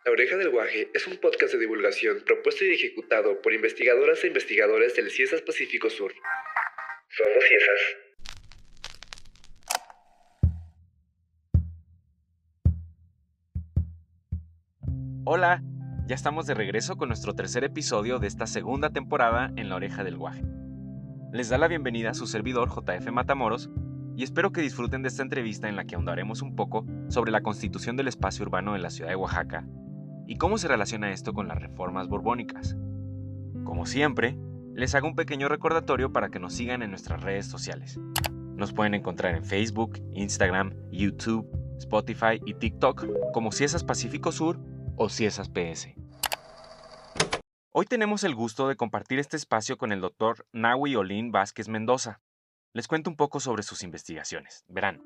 La Oreja del Guaje es un podcast de divulgación propuesto y ejecutado por investigadoras e investigadores del CIESAS Pacífico Sur. Somos CIESAS. Hola, ya estamos de regreso con nuestro tercer episodio de esta segunda temporada en La Oreja del Guaje. Les da la bienvenida a su servidor JF Matamoros y espero que disfruten de esta entrevista en la que ahondaremos un poco sobre la constitución del espacio urbano en la ciudad de Oaxaca y cómo se relaciona esto con las reformas borbónicas. Como siempre, les hago un pequeño recordatorio para que nos sigan en nuestras redes sociales. Nos pueden encontrar en Facebook, Instagram, YouTube, Spotify y TikTok como CIESAS Pacífico Sur o CIESAS PS. Hoy tenemos el gusto de compartir este espacio con el Dr. Nahui Olin Vázquez Mendoza. Les cuento un poco sobre sus investigaciones. Verán,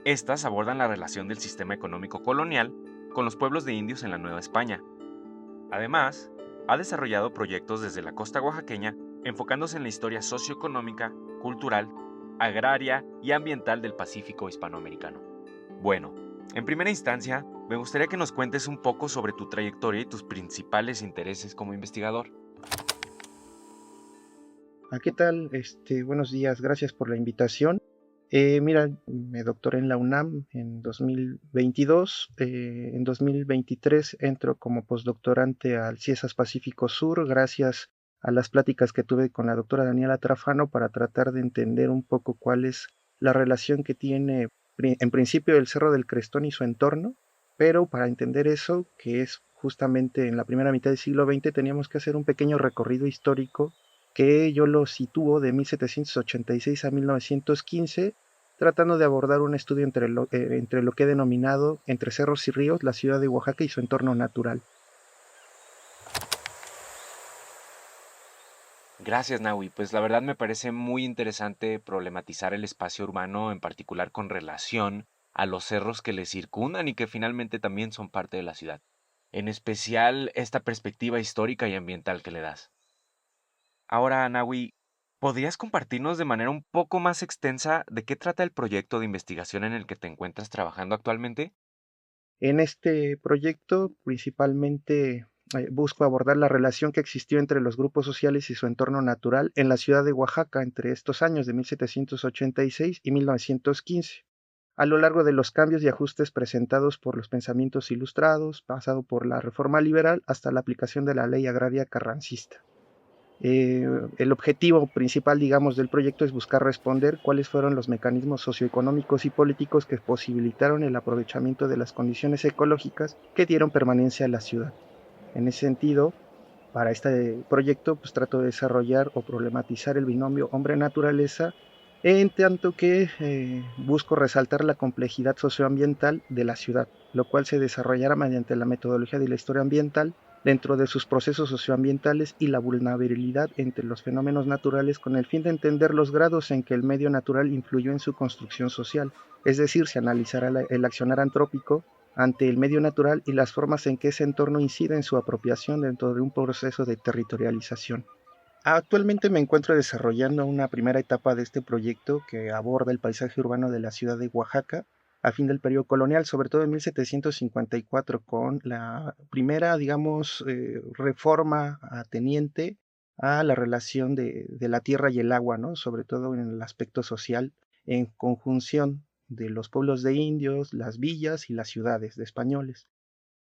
estas abordan la relación del sistema económico colonial con los pueblos de indios en la Nueva España. Además, ha desarrollado proyectos desde la costa oaxaqueña enfocándose en la historia socioeconómica, cultural, agraria y ambiental del Pacífico hispanoamericano. Bueno, en primera instancia, me gustaría que nos cuentes un poco sobre tu trayectoria y tus principales intereses como investigador. ¿Qué tal? Buenos días, gracias por la invitación. Mira, me doctoré en la UNAM en 2022. En 2023 entro como postdoctorante al CIESAS Pacífico Sur, gracias a las pláticas que tuve con la doctora Daniela Trafano para tratar de entender un poco cuál es la relación que tiene en principio el Cerro del Crestón y su entorno, pero para entender eso, que es justamente en la primera mitad del siglo XX, teníamos que hacer un pequeño recorrido histórico que yo lo sitúo de 1786 a 1915, tratando de abordar un estudio entre lo que he denominado entre cerros y ríos, la ciudad de Oaxaca y su entorno natural. Gracias, Nahui. Pues la verdad me parece muy interesante problematizar el espacio urbano, en particular con relación a los cerros que le circundan y que finalmente también son parte de la ciudad. En especial esta perspectiva histórica y ambiental que le das. Ahora, Nahui, ¿podrías compartirnos de manera un poco más extensa de qué trata el proyecto de investigación en el que te encuentras trabajando actualmente? En este proyecto principalmente busco abordar la relación que existió entre los grupos sociales y su entorno natural en la ciudad de Oaxaca entre estos años de 1786 y 1915, a lo largo de los cambios y ajustes presentados por los pensamientos ilustrados, pasado por la reforma liberal hasta la aplicación de la ley agraria carrancista. El objetivo principal, digamos, del proyecto es buscar responder cuáles fueron los mecanismos socioeconómicos y políticos que posibilitaron el aprovechamiento de las condiciones ecológicas que dieron permanencia a la ciudad. En ese sentido, para este proyecto, pues trato de desarrollar o problematizar el binomio hombre-naturaleza, en tanto que busco resaltar la complejidad socioambiental de la ciudad, lo cual se desarrollará mediante la metodología de la historia ambiental dentro de sus procesos socioambientales y la vulnerabilidad entre los fenómenos naturales con el fin de entender los grados en que el medio natural influyó en su construcción social, es decir, se analizará el accionar antrópico ante el medio natural y las formas en que ese entorno incide en su apropiación dentro de un proceso de territorialización. Actualmente me encuentro desarrollando una primera etapa de este proyecto que aborda el paisaje urbano de la ciudad de Oaxaca a fin del periodo colonial, sobre todo en 1754, con la primera, digamos, reforma ateniente a la relación de la tierra y el agua, ¿no? Sobre todo en el aspecto social, en conjunción de los pueblos de indios, las villas y las ciudades de españoles.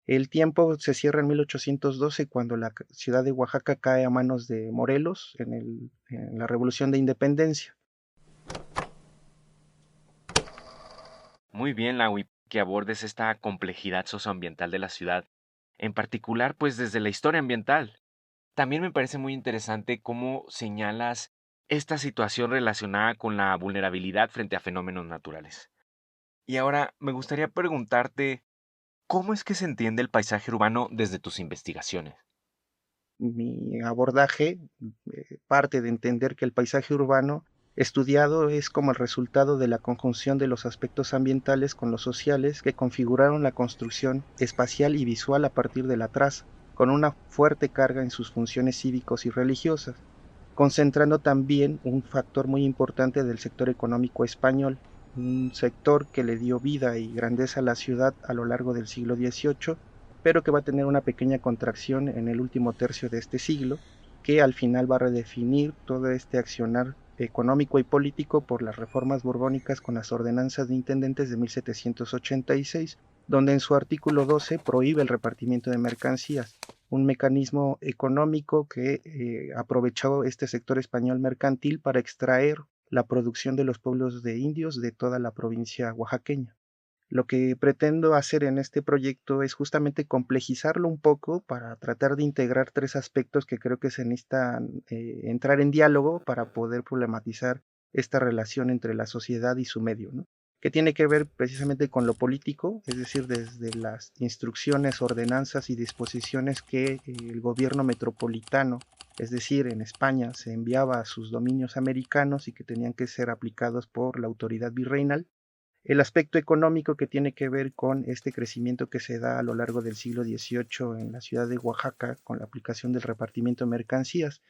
El tiempo se cierra en 1812 cuando la ciudad de Oaxaca cae a manos de Morelos en la Revolución de Independencia. Muy bien, Nahui, que abordes esta complejidad socioambiental de la ciudad, en particular pues desde la historia ambiental. También me parece muy interesante cómo señalas esta situación relacionada con la vulnerabilidad frente a fenómenos naturales. Y ahora me gustaría preguntarte, ¿cómo es que se entiende el paisaje urbano desde tus investigaciones? Mi abordaje parte de entender que el paisaje urbano estudiado es como el resultado de la conjunción de los aspectos ambientales con los sociales que configuraron la construcción espacial y visual a partir de la traza, con una fuerte carga en sus funciones cívicos y religiosas, concentrando también un factor muy importante del sector económico español, un sector que le dio vida y grandeza a la ciudad a lo largo del siglo XVIII pero que va a tener una pequeña contracción en el último tercio de este siglo, que al final va a redefinir todo este accionar económico y político por las reformas borbónicas con las ordenanzas de intendentes de 1786, donde en su artículo 12 prohíbe el repartimiento de mercancías, un mecanismo económico que aprovechó este sector español mercantil para extraer la producción de los pueblos de indios de toda la provincia oaxaqueña. Lo que pretendo hacer en este proyecto es justamente complejizarlo un poco para tratar de integrar tres aspectos que creo que se necesitan entrar en diálogo para poder problematizar esta relación entre la sociedad y su medio, ¿no? Que tiene que ver precisamente con lo político, es decir, desde las instrucciones, ordenanzas y disposiciones que el gobierno metropolitano, es decir, en España, se enviaba a sus dominios americanos y que tenían que ser aplicados por la autoridad virreinal. El aspecto económico que tiene que ver con este crecimiento que se da a lo largo del siglo XVIII en la ciudad de Oaxaca con la aplicación del repartimiento de mercancías.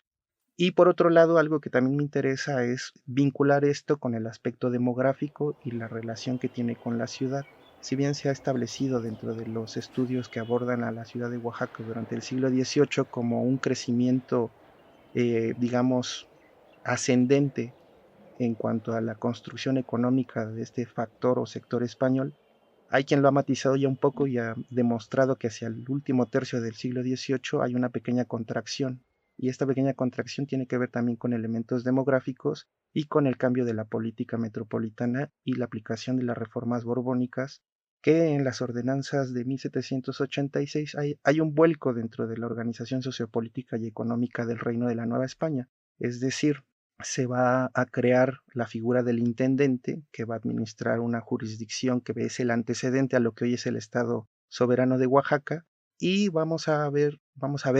Y por otro lado, algo que también me interesa es vincular esto con el aspecto demográfico y la relación que tiene con la ciudad. Si bien se ha establecido dentro de los estudios que abordan a la ciudad de Oaxaca durante el siglo XVIII como un crecimiento, digamos, ascendente en cuanto a la construcción económica de este factor o sector español, hay quien lo ha matizado ya un poco y ha demostrado que hacia el último tercio del siglo XVIII hay una pequeña contracción, y esta pequeña contracción tiene que ver también con elementos demográficos y con el cambio de la política metropolitana y la aplicación de las reformas borbónicas, que en las ordenanzas de 1786 hay un vuelco dentro de la organización sociopolítica y económica del Reino de la Nueva España, es decir, se va a crear la figura del intendente que va a administrar una jurisdicción que es el antecedente a lo que hoy es el Estado soberano de Oaxaca, y vamos a ver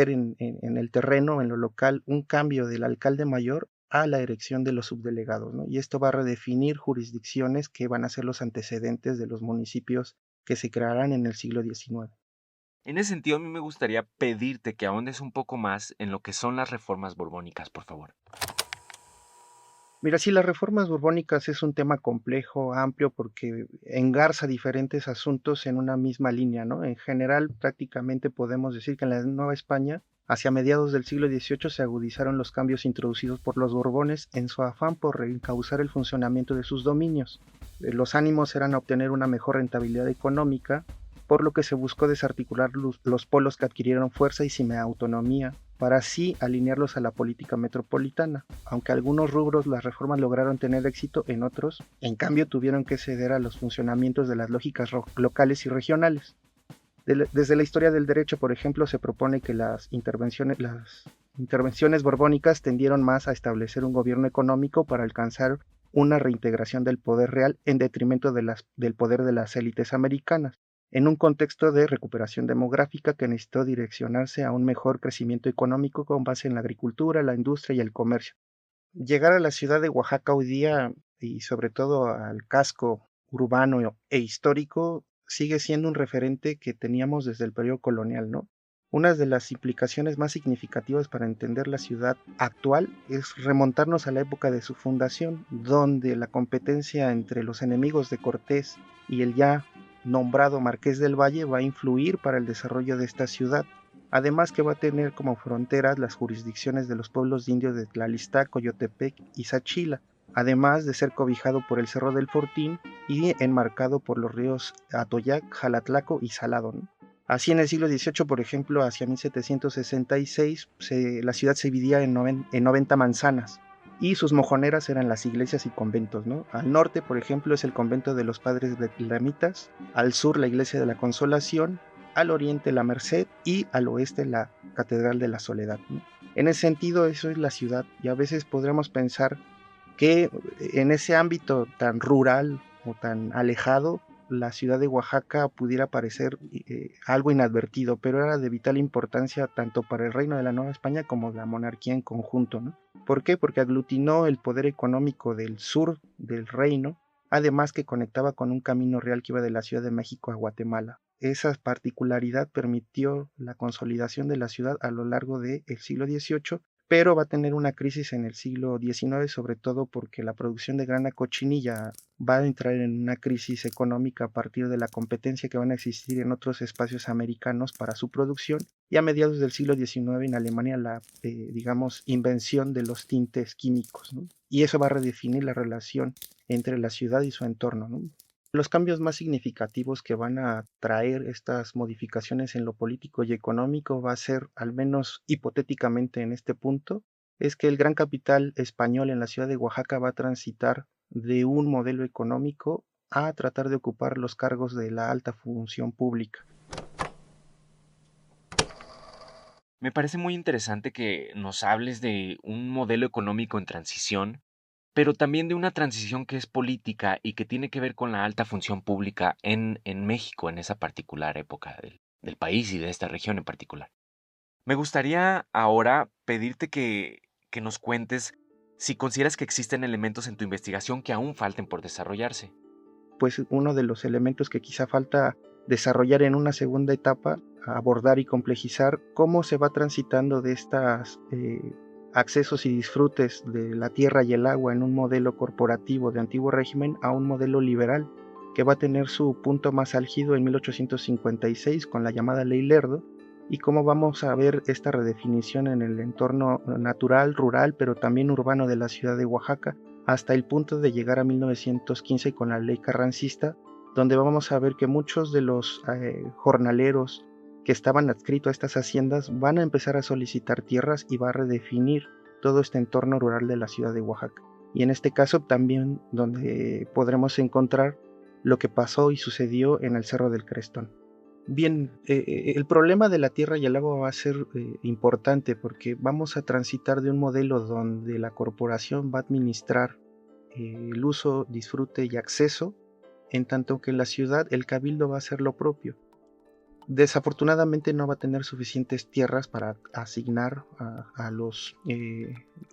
en el terreno, en lo local, un cambio del alcalde mayor a la elección de los subdelegados, ¿no? Y esto va a redefinir jurisdicciones que van a ser los antecedentes de los municipios que se crearán en el siglo XIX. En ese sentido, a mí me gustaría pedirte que ahondes un poco más en lo que son las reformas borbónicas, por favor. Mira, sí, las reformas borbónicas es un tema complejo, amplio, porque engarza diferentes asuntos en una misma línea, ¿no? En general, prácticamente podemos decir que en la Nueva España, hacia mediados del siglo XVIII, se agudizaron los cambios introducidos por los Borbones en su afán por reencauzar el funcionamiento de sus dominios. Los ánimos eran obtener una mejor rentabilidad económica, por lo que se buscó desarticular los polos que adquirieron fuerza y semiautonomía, para así alinearlos a la política metropolitana. Aunque algunos rubros las reformas lograron tener éxito, en otros, en cambio, tuvieron que ceder a los funcionamientos de las lógicas locales y regionales. Desde la historia del derecho, por ejemplo, se propone que las intervenciones borbónicas tendieron más a establecer un gobierno económico para alcanzar una reintegración del poder real en detrimento del poder de las élites americanas, en un contexto de recuperación demográfica que necesitó direccionarse a un mejor crecimiento económico con base en la agricultura, la industria y el comercio. Llegar a la ciudad de Oaxaca hoy día, y sobre todo al casco urbano e histórico, sigue siendo un referente que teníamos desde el periodo colonial, ¿no? Una de las implicaciones más significativas para entender la ciudad actual es remontarnos a la época de su fundación, donde la competencia entre los enemigos de Cortés y el ya nombrado Marqués del Valle va a influir para el desarrollo de esta ciudad. Además que va a tener como fronteras las jurisdicciones de los pueblos indios de Tlalistá, Coyotepec y Sachila, además de ser cobijado por el Cerro del Fortín y enmarcado por los ríos Atoyac, Jalatlaco y Salado, ¿no? Así en el siglo XVIII, por ejemplo, hacia 1766, la ciudad se dividía en 90 manzanas, y sus mojoneras eran las iglesias y conventos, ¿no? Al norte, por ejemplo, es el convento de los padres vietnamitas, al sur la iglesia de la Consolación, al oriente la Merced y al oeste la Catedral de la Soledad, ¿no? En ese sentido, eso es la ciudad, y a veces podríamos pensar que en ese ámbito tan rural o tan alejado, la ciudad de Oaxaca pudiera parecer algo inadvertido, pero era de vital importancia tanto para el reino de la Nueva España como la monarquía en conjunto, ¿no? ¿Por qué? Porque aglutinó el poder económico del sur del reino, además que conectaba con un camino real que iba de la Ciudad de México a Guatemala. Esa particularidad permitió la consolidación de la ciudad a lo largo del siglo XVIII, pero va a tener una crisis en el siglo XIX, sobre todo porque la producción de grana cochinilla va a entrar en una crisis económica a partir de la competencia que van a existir en otros espacios americanos para su producción, y a mediados del siglo XIX en Alemania la, digamos, invención de los tintes químicos, ¿no? Y eso va a redefinir la relación entre la ciudad y su entorno, ¿no? Los cambios más significativos que van a traer estas modificaciones en lo político y económico va a ser, al menos hipotéticamente en este punto, es que el gran capital español en la ciudad de Oaxaca va a transitar de un modelo económico a tratar de ocupar los cargos de la alta función pública. Me parece muy interesante que nos hables de un modelo económico en transición, pero también de una transición que es política y que tiene que ver con la alta función pública en México, en esa particular época del país y de esta región en particular. Me gustaría ahora pedirte que nos cuentes si consideras que existen elementos en tu investigación que aún falten por desarrollarse. Pues uno de los elementos que quizá falta desarrollar en una segunda etapa, abordar y complejizar cómo se va transitando de estos accesos y disfrutes de la tierra y el agua en un modelo corporativo de antiguo régimen a un modelo liberal que va a tener su punto más álgido en 1856 con la llamada Ley Lerdo, y cómo vamos a ver esta redefinición en el entorno natural, rural, pero también urbano de la ciudad de Oaxaca, hasta el punto de llegar a 1915 con la ley carrancista, donde vamos a ver que muchos de los jornaleros que estaban adscritos a estas haciendas van a empezar a solicitar tierras y va a redefinir todo este entorno rural de la ciudad de Oaxaca. Y en este caso también donde podremos encontrar lo que pasó y sucedió en el Cerro del Crestón. Bien, el problema de la tierra y el agua va a ser importante porque vamos a transitar de un modelo donde la corporación va a administrar el uso, disfrute y acceso, en tanto que en la ciudad el cabildo va a hacer lo propio. Desafortunadamente no va a tener suficientes tierras para asignar a los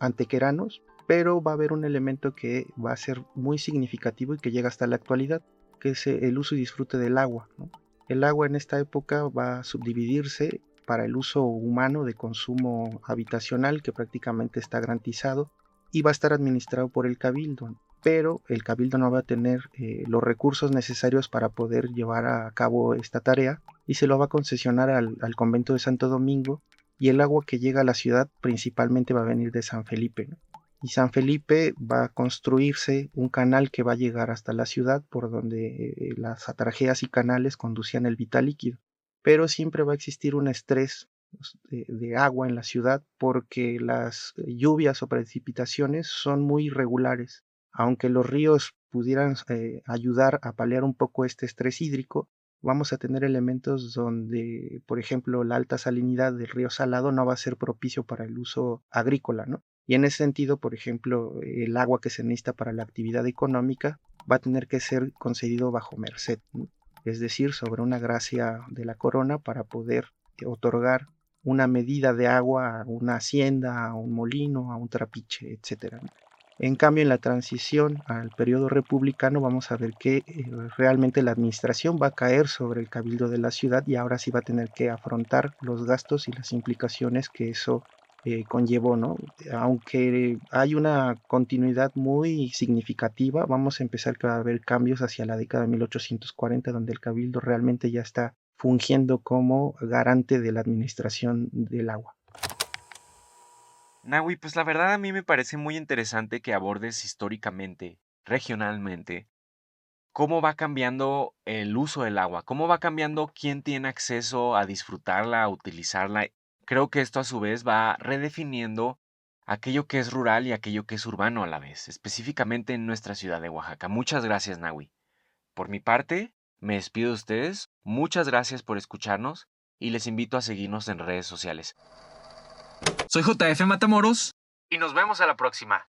antequeranos, pero va a haber un elemento que va a ser muy significativo y que llega hasta la actualidad, que es el uso y disfrute del agua, ¿no? El agua en esta época va a subdividirse para el uso humano de consumo habitacional, que prácticamente está garantizado, y va a estar administrado por el cabildo, pero el cabildo no va a tener los recursos necesarios para poder llevar a cabo esta tarea y se lo va a concesionar al convento de Santo Domingo, y el agua que llega a la ciudad principalmente va a venir de San Felipe, ¿no? Y San Felipe va a construirse un canal que va a llegar hasta la ciudad por donde las atarjeas y canales conducían el vital líquido. Pero siempre va a existir un estrés de agua en la ciudad porque las lluvias o precipitaciones son muy irregulares. Aunque los ríos pudieran ayudar a paliar un poco este estrés hídrico, vamos a tener elementos donde, por ejemplo, la alta salinidad del río Salado no va a ser propicio para el uso agrícola, ¿no? Y en ese sentido, por ejemplo, el agua que se necesita para la actividad económica va a tener que ser concedido bajo merced, ¿no? Es decir, sobre una gracia de la corona para poder otorgar una medida de agua a una hacienda, a un molino, a un trapiche, etcétera, ¿no? En cambio, en la transición al periodo republicano vamos a ver que realmente la administración va a caer sobre el cabildo de la ciudad y ahora sí va a tener que afrontar los gastos y las implicaciones que eso conllevó, ¿no? Aunque hay una continuidad muy significativa, vamos a empezar a haber cambios hacia la década de 1840, donde el cabildo realmente ya está fungiendo como garante de la administración del agua. Nahui, pues la verdad a mí me parece muy interesante que abordes históricamente, regionalmente, cómo va cambiando el uso del agua, cómo va cambiando quién tiene acceso a disfrutarla, a utilizarla. Creo que esto a su vez va redefiniendo aquello que es rural y aquello que es urbano a la vez, específicamente en nuestra ciudad de Oaxaca. Muchas gracias, Nahui. Por mi parte, me despido de ustedes. Muchas gracias por escucharnos y les invito a seguirnos en redes sociales. Soy JF Matamoros y nos vemos a la próxima.